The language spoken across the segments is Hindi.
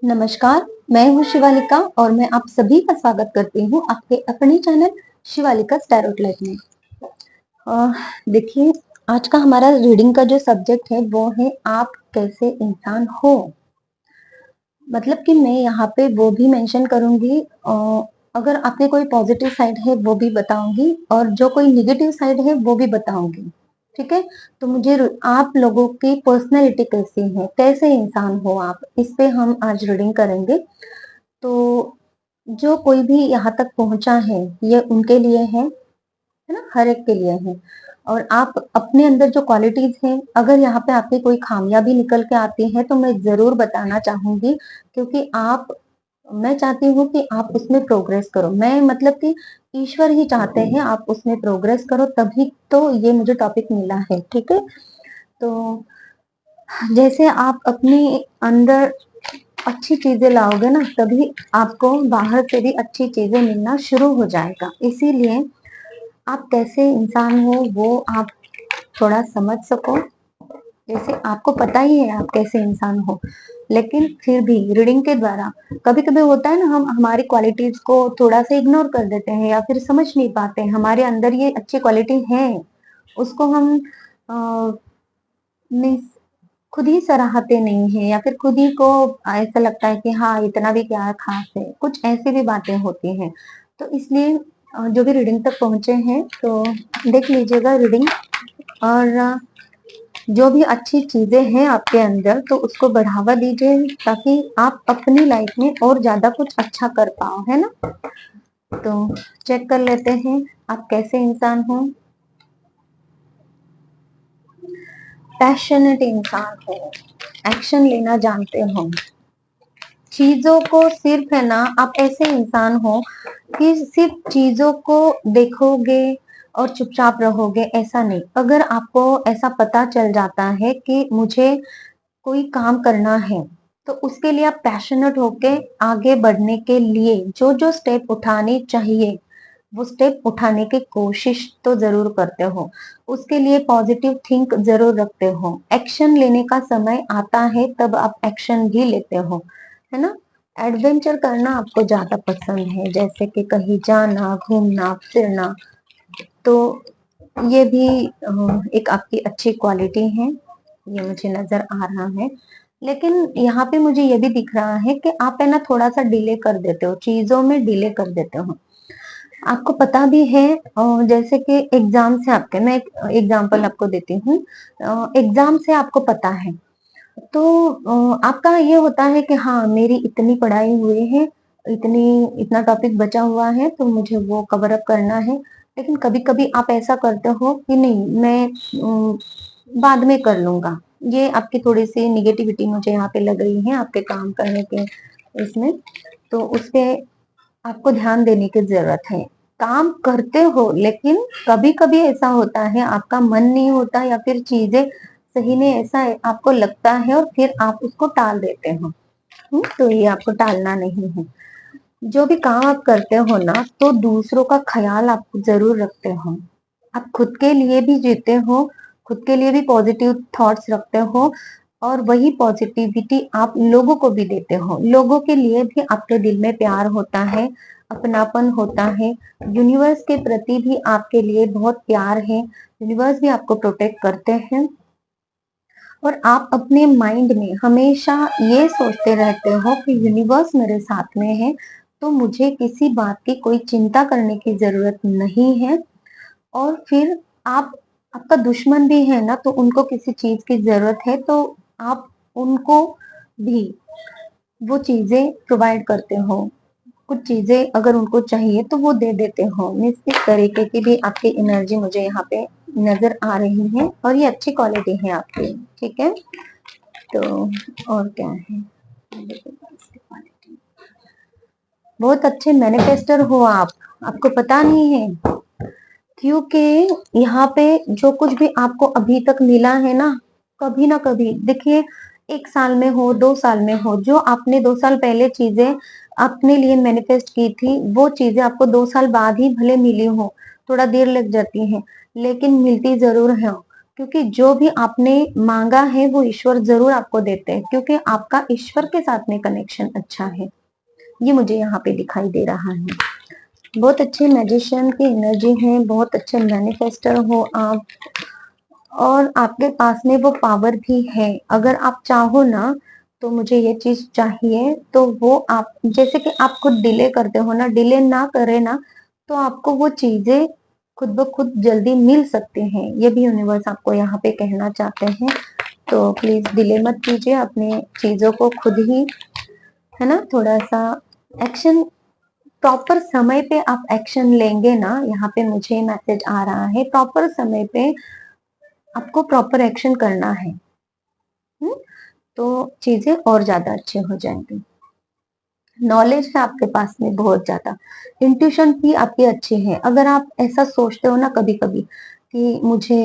नमस्कार, मैं हूँ शिवालिका और मैं आप सभी का स्वागत करती हूँ आपके अपने चैनल शिवालिका टैरोट लाइफ में। अ, देखिए, आज का हमारा रीडिंग का जो सब्जेक्ट है वो है आप कैसे इंसान हो। मतलब कि मैं यहाँ पे वो भी मेंशन करूंगी, अगर आपके कोई पॉजिटिव साइड है वो भी बताऊंगी और जो कोई निगेटिव साइड है वो भी बताऊंगी। ठीक है, तो मुझे आप लोगों की पर्सनैलिटी कैसी है, कैसे इंसान हो आप, इस पे हम आज रीडिंग करेंगे। तो जो कोई भी यहाँ तक पहुंचा है ये उनके लिए है ना, हर एक के लिए है। और आप अपने अंदर जो क्वालिटीज हैं, अगर यहाँ पे आपकी कोई खामियां भी निकल के आती है तो मैं जरूर बताना चाहूंगी, क्योंकि आप मैं चाहती हूँ कि आप उसमें प्रोग्रेस करो। मैं मतलब कि ईश्वर ही चाहते हैं आप उसमें प्रोग्रेस करो, तभी तो ये मुझे टॉपिक मिला है। ठीक है, तो जैसे आप अपने अंदर अच्छी चीजें लाओगे ना, तभी आपको बाहर से भी अच्छी चीजें मिलना शुरू हो जाएगा। इसीलिए आप कैसे इंसान हो वो आप थोड़ा समझ सको। जैसे आपको पता ही है आप कैसे इंसान हो, लेकिन फिर भी रीडिंग के द्वारा कभी कभी होता है ना, हम हमारी क्वालिटीज को थोड़ा सा इग्नोर कर देते हैं या फिर समझ नहीं पाते हैं हमारे अंदर ये अच्छी क्वालिटी है, उसको हम नहीं, खुद ही सराहते नहीं है या फिर खुद ही को ऐसा लगता है कि हाँ इतना भी क्या खास है, कुछ ऐसी भी बातें होती हैं। तो इसलिए जो भी रीडिंग तक पहुंचे हैं तो देख लीजिएगा रीडिंग, और जो भी अच्छी चीजें हैं आपके अंदर तो उसको बढ़ावा दीजिए, ताकि आप अपनी लाइफ में और ज्यादा कुछ अच्छा कर पाओ, है ना। तो चेक कर लेते हैं आप कैसे इंसान हो। पैशनेट इंसान हो, एक्शन लेना जानते हो, चीजों को सिर्फ है ना, आप ऐसे इंसान हो कि सिर्फ चीजों को देखोगे और चुपचाप रहोगे, ऐसा नहीं। अगर आपको ऐसा पता चल जाता है कि मुझे कोई काम करना है, तो उसके लिए आप पैशनेट होके आगे बढ़ने के लिए जो जो स्टेप उठाने चाहिए वो स्टेप उठाने की कोशिश तो जरूर करते हो, उसके लिए पॉजिटिव थिंक जरूर रखते हो। एक्शन लेने का समय आता है तब आप एक्शन भी लेते हो, है ना। एडवेंचर करना आपको ज्यादा पसंद है, जैसे कि कहीं जाना, घूमना फिरना, तो ये भी एक आपकी अच्छी क्वालिटी है, ये मुझे नजर आ रहा है। लेकिन यहाँ पे मुझे ये भी दिख रहा है कि आप है ना थोड़ा सा डिले कर देते हो, चीजों में डिले कर देते हो। आपको पता भी है, जैसे कि एग्जाम से आपके, मैं एक एग्जाम्पल आपको देती हूँ। एग्जाम से आपको पता है तो आपका ये होता है कि हाँ मेरी इतनी पढ़ाई हुई है, इतनी इतना टॉपिक बचा हुआ है तो मुझे वो कवर अप करना है। लेकिन कभी कभी आप ऐसा करते हो कि नहीं, मैं बाद में कर लूंगा। ये आपकी थोड़ी सी निगेटिविटी मुझे यहाँ पे लग रही है आपके काम करने के इसमें, तो उस पे आपको ध्यान देने की जरूरत है। काम करते हो लेकिन कभी कभी ऐसा होता है आपका मन नहीं होता या फिर चीजें सही नहीं, ऐसा आपको लगता है और फिर आप उसको टाल देते हो। तो ये आपको टालना नहीं है। जो भी काम आप करते हो ना, तो दूसरों का ख्याल आप जरूर रखते हो। आप खुद के लिए भी जीते हो, खुद के लिए भी पॉजिटिव थॉट्स रखते हो, और वही पॉजिटिविटी आप लोगों को भी देते हो। लोगों के लिए भी आपके दिल में प्यार होता है, अपनापन होता है। यूनिवर्स के प्रति भी आपके लिए बहुत प्यार है, यूनिवर्स भी आपको प्रोटेक्ट करते हैं। और आप अपने माइंड में हमेशा ये सोचते रहते हो कि यूनिवर्स मेरे साथ में है, तो मुझे किसी बात की कोई चिंता करने की जरूरत नहीं है। और फिर आप, आपका दुश्मन भी है ना, तो उनको किसी चीज की जरूरत है तो आप उनको भी वो चीजें प्रोवाइड करते हो। कुछ चीजें अगर उनको चाहिए तो वो दे देते हो। मीन्स इस तरीके की भी आपकी एनर्जी मुझे यहाँ पे नजर आ रही है, और ये अच्छी क्वालिटी है आपकी। ठीक है, तो और क्या है, बहुत अच्छे मैनिफेस्टर हो आप, आपको पता नहीं है। क्योंकि यहाँ पे जो कुछ भी आपको अभी तक मिला है ना कभी देखिए, 1 साल में हो, 2 साल में हो, जो आपने 2 साल पहले चीजें अपने लिए मैनिफेस्ट की थी, वो चीजें आपको 2 साल बाद ही भले मिली हो, थोड़ा देर लग जाती है लेकिन मिलती जरूर है। क्योंकि जो भी आपने मांगा है वो ईश्वर जरूर आपको देते हैं, क्योंकि आपका ईश्वर के साथ में कनेक्शन अच्छा है। ये मुझे यहाँ पे दिखाई दे रहा है। बहुत अच्छे मैजिशियन की एनर्जी है, बहुत अच्छे मैनिफेस्टर हो आप, और आपके पास में वो पावर भी है। अगर आप चाहो ना तो मुझे ये चीज चाहिए, तो वो आप जैसे कि आप खुद डिले करते हो ना, डिले ना करे ना तो आपको वो चीजें खुद ब खुद जल्दी मिल सकते हैं। ये भी यूनिवर्स आपको यहाँ पे कहना चाहते हैं। तो प्लीज डिले मत कीजिए अपने चीजों को, खुद ही है ना थोड़ा सा एक्शन, प्रॉपर समय पे आप एक्शन लेंगे ना, यहाँ पे मुझे मैसेज आ रहा है प्रॉपर समय पे आपको प्रॉपर एक्शन करना है। तो चीजें और ज्यादा अच्छे हो जाएंगी। नॉलेज है आपके पास में बहुत ज्यादा, इंट्यूशन भी आपकी अच्छी है। अगर आप ऐसा सोचते हो ना कभी कभी कि मुझे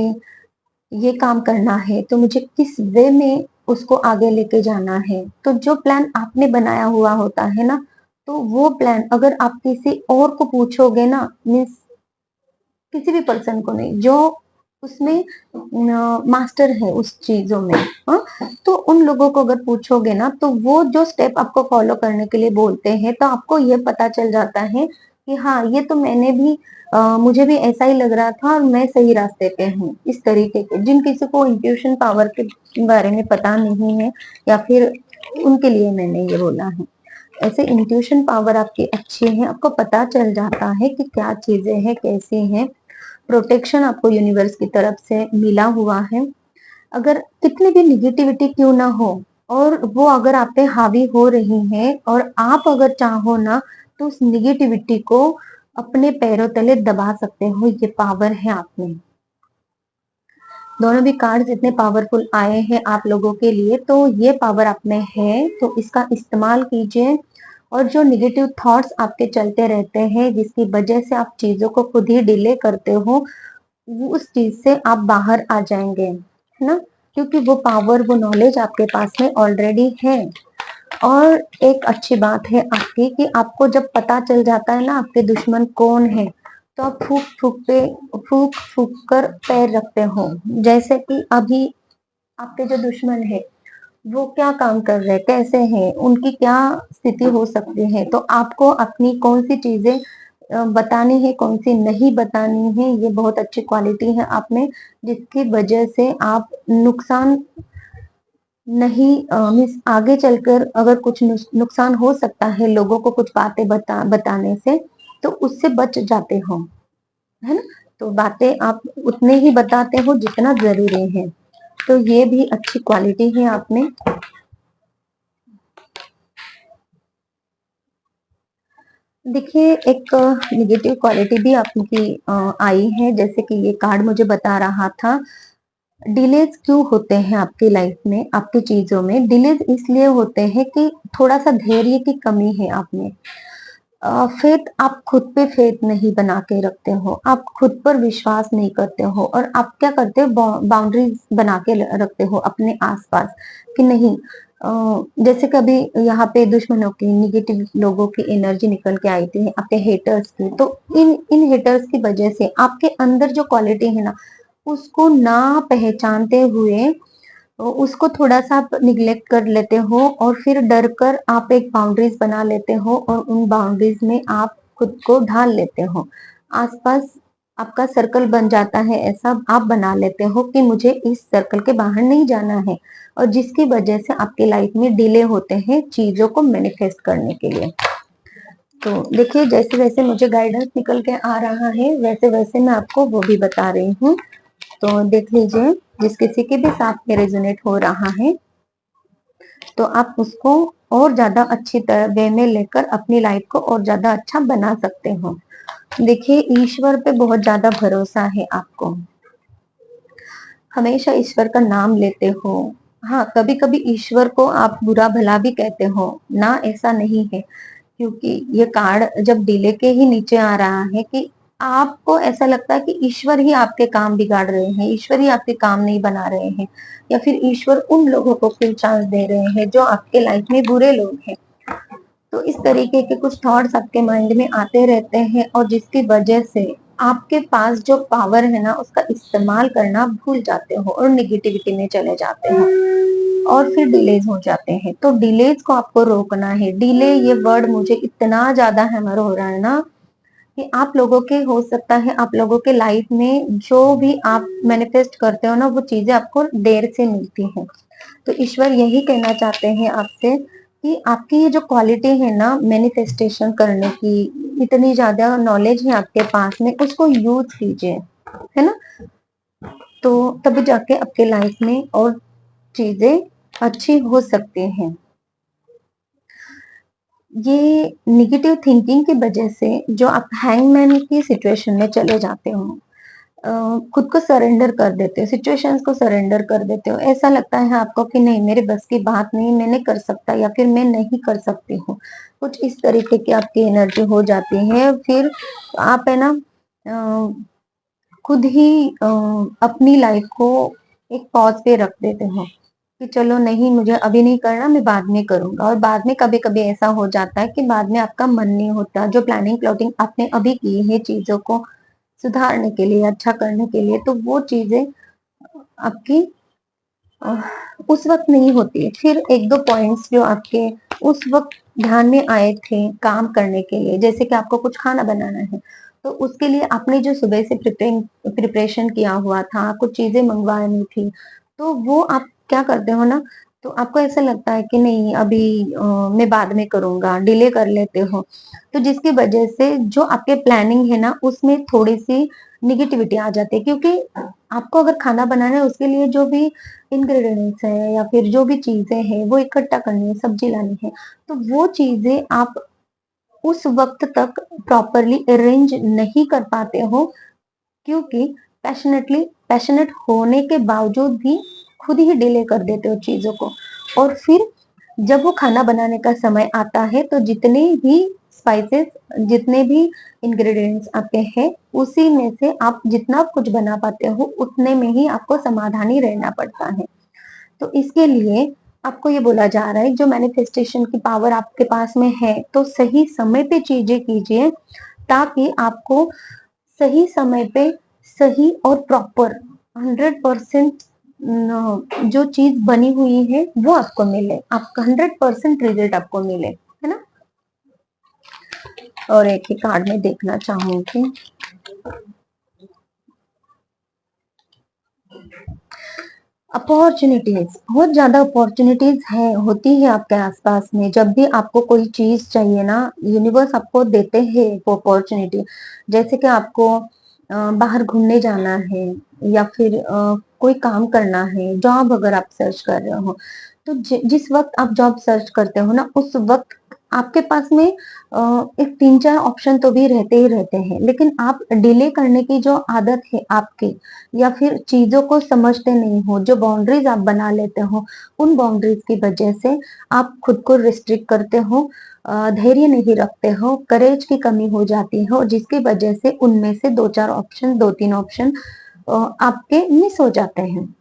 ये काम करना है, तो मुझे किस वे में उसको आगे लेके जाना है, तो जो प्लान आपने बनाया हुआ होता है ना, तो वो प्लान अगर आप किसी और को पूछोगे ना, मीन्स किसी भी पर्सन को नहीं जो उसमें मास्टर है उस चीजों में, हाँ, तो उन लोगों को अगर पूछोगे ना, तो वो जो स्टेप आपको फॉलो करने के लिए बोलते हैं, तो आपको ये पता चल जाता है कि हाँ ये तो मैंने भी मुझे भी ऐसा ही लग रहा था और मैं सही रास्ते पे हूँ। इस तरीके के, जिन किसी को इंट्यूशन पावर के बारे में पता नहीं है, या फिर उनके लिए मैंने ये बोला है। ऐसे इंट्यूशन पावर आपकी अच्छी है, आपको पता चल जाता है कि क्या चीजें हैं, कैसी हैं। प्रोटेक्शन आपको यूनिवर्स की तरफ से मिला हुआ है। अगर कितनी भी निगेटिविटी क्यों ना हो, और वो अगर आप पे हावी हो रही है, और आप अगर चाहो ना तो उस निगेटिविटी को अपने पैरों तले दबा सकते हो। ये पावर है आप में। दोनों भी कार्ड्स इतने पावरफुल आए हैं आप लोगों के लिए, तो ये पावर आप में है, तो इसका इस्तेमाल कीजिए। और जो निगेटिव थॉट्स आपके चलते रहते हैं, जिसकी वजह से आप चीजों को खुद ही डिले करते हो, उस चीज से आप बाहर आ जाएंगे, है ना, क्योंकि वो पावर, वो नॉलेज आपके पास में ऑलरेडी है। और एक अच्छी बात है आपकी कि आपको जब पता चल जाता है ना आपके दुश्मन कौन है, तो आप फूक फूक कर पैर रखते हो। जैसे कि अभी आपके जो दुश्मन है वो क्या काम कर रहे हैं, कैसे हैं, उनकी क्या स्थिति हो सकती है, तो आपको अपनी कौन सी चीजें बतानी है, कौन सी नहीं बतानी है, ये बहुत अच्छी क्वालिटी है आप में, जिसकी वजह से आप नुकसान नहीं, मीन्स आगे चलकर अगर कुछ नुकसान हो सकता है लोगों को कुछ बातें बताने से, तो उससे बच जाते हो, है ना। तो बातें आप उतने ही बताते हो जितना जरूरी है। तो ये भी अच्छी क्वालिटी है आप में। देखिए एक निगेटिव क्वालिटी भी आपकी आई है, जैसे कि ये कार्ड मुझे बता रहा था, डिलेज क्यों होते हैं आपकी लाइफ में, आपकी चीजों में डिलेज इसलिए होते हैं कि थोड़ा सा धैर्य की कमी है आप में। फेथ, आप खुद पे फेथ नहीं बना के रखते हो, आप खुद पर विश्वास नहीं करते हो, और आप क्या करते हो, बाउंड्रीज बना के रखते हो अपने आसपास कि नहीं, जैसे कभी यहाँ पे दुश्मनों की, निगेटिव लोगों की एनर्जी निकल के आई थी, आपके हेटर्स की, तो इन इन हेटर्स की वजह से आपके अंदर जो क्वालिटी है ना, उसको ना पहचानते हुए उसको थोड़ा सा आप निग्लेक्ट कर लेते हो, और फिर डर कर आप एक बाउंड्रीज बना लेते हो, और उन बाउंड्रीज में आप खुद को ढाल लेते हो। आसपास आपका सर्कल बन जाता है, ऐसा आप बना लेते हो कि मुझे इस सर्कल के बाहर नहीं जाना है, और जिसकी वजह से आपकी लाइफ में डिले होते हैं चीजों को मैनिफेस्ट करने के लिए। तो देखिए जैसे वैसे मुझे गाइडेंस निकल के आ रहा है, वैसे वैसे मैं आपको वो भी बता रही हूँ। तो देख लीजिए, जिस किसी के भी साथ में रेजोनेट हो रहा है, तो आप उसको और ज्यादा अच्छी तरह वे में लेकर अपनी लाइफ को और ज्यादा अच्छा बना सकते हो। देखिए ईश्वर पे बहुत ज्यादा भरोसा है आपको, हमेशा ईश्वर का नाम लेते हो। हाँ, कभी कभी ईश्वर को आप बुरा भला भी कहते हो ना, ऐसा नहीं है, क्योंकि ये कार्ड जब डिले के ही नीचे आ रहा है कि आपको ऐसा लगता है कि ईश्वर ही आपके काम बिगाड़ रहे हैं, ईश्वर ही आपके काम नहीं बना रहे हैं, या फिर ईश्वर उन लोगों को फिर चांस दे रहे हैं जो आपके लाइफ में बुरे लोग हैं। तो इस तरीके के कुछ थॉट्स आपके माइंड में आते रहते हैं, और जिसकी वजह से आपके पास जो पावर है ना उसका इस्तेमाल करना भूल जाते हो और निगेटिविटी में चले जाते हो और फिर डिलेज हो जाते हैं। तो डिलेज को आपको रोकना है। डिले ये वर्ड मुझे इतना ज्यादा हैमर हो रहा है ना कि आप लोगों के हो सकता है आप लोगों के लाइफ में जो भी आप मैनिफेस्ट करते हो ना वो चीजें आपको देर से मिलती हैं। तो ईश्वर यही कहना चाहते हैं आपसे कि आपकी ये जो क्वालिटी है ना मैनिफेस्टेशन करने की, इतनी ज्यादा नॉलेज है आपके पास में, उसको यूज कीजिए, है ना। तो तभी जाके आपके लाइफ में और चीजें अच्छी हो सकती हैं। ये नेगेटिव थिंकिंग की वजह से जो आप हैंगमैन की सिचुएशन में चले जाते हो, खुद को सरेंडर कर देते हो, सिचुएशंस को सरेंडर कर देते हो, ऐसा लगता है आपको कि नहीं मेरे बस की बात नहीं, मैं नहीं कर सकता या फिर मैं नहीं कर सकती हूँ, कुछ इस तरीके की आपकी एनर्जी हो जाती है। फिर आप है ना खुद ही अपनी लाइफ को एक पॉज पे रख देते हो कि चलो नहीं मुझे अभी नहीं करना, मैं बाद में करूंगा। और बाद में कभी कभी ऐसा हो जाता है कि बाद में आपका मन नहीं होता, जो प्लानिंग प्लॉटिंग आपने अभी की है चीजों को सुधारने के लिए, अच्छा करने के लिए, तो वो चीजें आपकी उस वक्त नहीं होती। फिर एक दो पॉइंट्स जो आपके उस वक्त ध्यान में आए थे काम करने के लिए, जैसे कि आपको कुछ खाना बनाना है, तो उसके लिए आपने जो सुबह से प्रिपरेशन किया हुआ था, कुछ चीजें मंगवानी थी, तो वो आप क्या करते हो ना, तो आपको ऐसा लगता है कि नहीं अभी मैं बाद में करूंगा, डिले कर लेते हो। तो जिसकी वजह से जो आपके प्लानिंग है ना उसमें थोड़ी सी निगेटिविटी आ जाती है, क्योंकि आपको अगर खाना बनाना है उसके लिए जो भी इंग्रेडिएंट्स है या फिर जो भी चीजें हैं वो इकट्ठा करनी है, सब्जी लानी है, तो वो चीजें आप उस वक्त तक प्रॉपरली अरेंज नहीं कर पाते हो, क्योंकि पैशनेट होने के बावजूद भी खुद ही डिले कर देते हो चीजों को। और फिर जब वो खाना बनाने का समय आता है तो जितने भी स्पाइसेस, जितने भी इंग्रेडिएंट्स आपके हैं, उसी में से आप जितना कुछ बना पाते हो उतने में ही आपको समाधानी रहना पड़ता है। तो इसके लिए आपको ये बोला जा रहा है जो मैनिफेस्टेशन की पावर आपके पास में है तो सही समय पे चीजें कीजिए, ताकि आपको सही समय पे सही और प्रॉपर 100% जो चीज बनी हुई है वो आपको मिले, आपका 100% रिजल्ट आपको मिले, है ना। और एक ही कार्ड में देखना चाहूंगी, अपॉर्चुनिटीज, बहुत ज्यादा अपॉर्चुनिटीज है होती है आपके आसपास में। जब भी आपको कोई चीज चाहिए ना, यूनिवर्स आपको देते हैं वो अपॉर्चुनिटी। जैसे कि आपको बाहर घूमने जाना है या फिर कोई काम करना है, जॉब अगर आप सर्च कर रहे हो, तो जिस वक्त आप जॉब सर्च करते हो ना उस वक्त आपके पास में एक तीन चार ऑप्शन तो भी रहते ही रहते हैं, लेकिन आप डिले करने की जो आदत है आपकी, या फिर चीजों को समझते नहीं हो, जो बाउंड्रीज आप बना लेते हो, उन बाउंड्रीज की वजह से आप खुद को रिस्ट्रिक्ट करते हो, धैर्य नहीं रखते हो, करेज की कमी हो जाती है, और जिसकी वजह से उनमें से दो चार ऑप्शन, दो तीन ऑप्शन आपके मिस हो जाते हैं,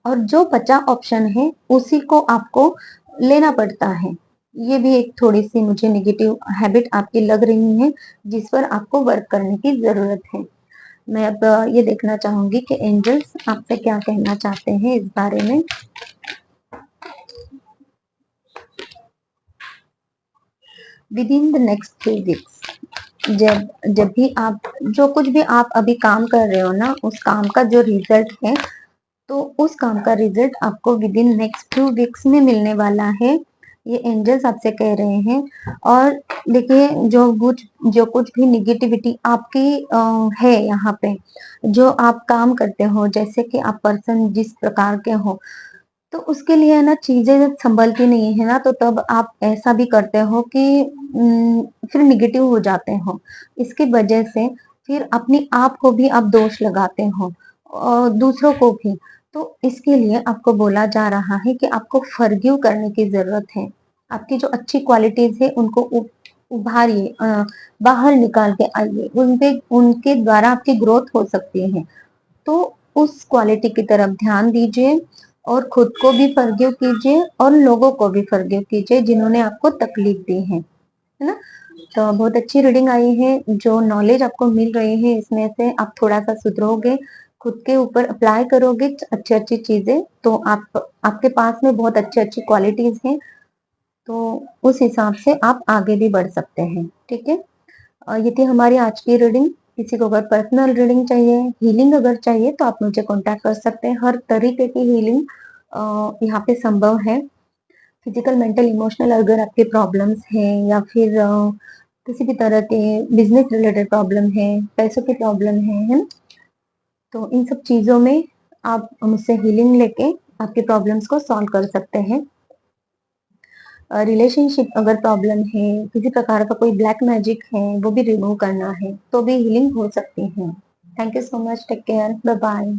और जो बचा ऑप्शन है उसी को आपको लेना पड़ता है। ये भी एक थोड़ी सी मुझे नेगेटिव हैबिट आपकी लग रही है, जिस पर आपको वर्क करने की जरूरत है। मैं अब ये देखना चाहूंगी कि एंजल्स आपसे क्या कहना चाहते हैं इस बारे में। With in the next 3 weeks, जब जब भी आप जो कुछ भी आप अभी काम कर रहे हो ना, उस काम का जो रिजल्ट है, तो उस काम का रिजल्ट आपको विद इन नेक्स्ट 2 वीक्स में मिलने वाला है, ये एंजल्स आपसे कह रहे हैं। और देखिए जो कुछ भी निगेटिविटी आपकी है यहाँ पे, जो आप काम करते हो, जैसे कि आप पर्सन जिस प्रकार के हो, तो उसके लिए है ना चीजें जब संभलती नहीं है ना, तो तब आप ऐसा भी करते हो कि फिर निगेटिव हो जाते हो। इसकी वजह से फिर अपने आप को भी आप दोष लगाते हो और दूसरों को भी। तो इसके लिए आपको बोला जा रहा है कि आपको फॉरगिव करने की जरूरत है। आपकी जो अच्छी क्वालिटीज है उनको उभारिए, बाहर निकाल के आइए, उनपे उनके द्वारा आपकी ग्रोथ हो सकती है। तो उस क्वालिटी की तरफ ध्यान दीजिए और खुद को भी फॉरगिव कीजिए और लोगों को भी फॉरगिव कीजिए जिन्होंने आपको तकलीफ दी है। है ना? तो बहुत अच्छी रीडिंग आई है, जो नॉलेज आपको मिल रही है इसमें से आप थोड़ा-सा सुधरोगे, खुद के ऊपर अप्लाई करोगे अच्छी-अच्छी चीज़ें, तो आप आपके पास में बहुत अच्छी-अच्छी क्वालिटीज़ हैं, तो उस हिसाब से आप आगे भी बढ़ सकते हैं, ठीक है? ये थी हमारी आज की रीडिंग। किसी को अगर पर्सनल रीडिंग चाहिए, हीलिंग अगर चाहिए तो आप मुझे कॉन्टैक्ट कर सकते हैं। हर तरीके की हीलिंग यहाँ पे संभव है। फिजिकल, मेंटल, इमोशनल अगर आपके प्रॉब्लम्स हैं या फिर किसी भी तरह के बिजनेस रिलेटेड प्रॉब्लम है, पैसों की प्रॉब्लम है ना? तो इन सब चीज़ों में आप मुझसे हीलिंग लेके आपके प्रॉब्लम्स को सॉल्व कर सकते हैं। रिलेशनशिप अगर प्रॉब्लम है, किसी प्रकार का कोई ब्लैक मैजिक है, वो भी रिमूव करना है, तो भी हीलिंग हो सकती है। Thank you so much, take care, bye bye.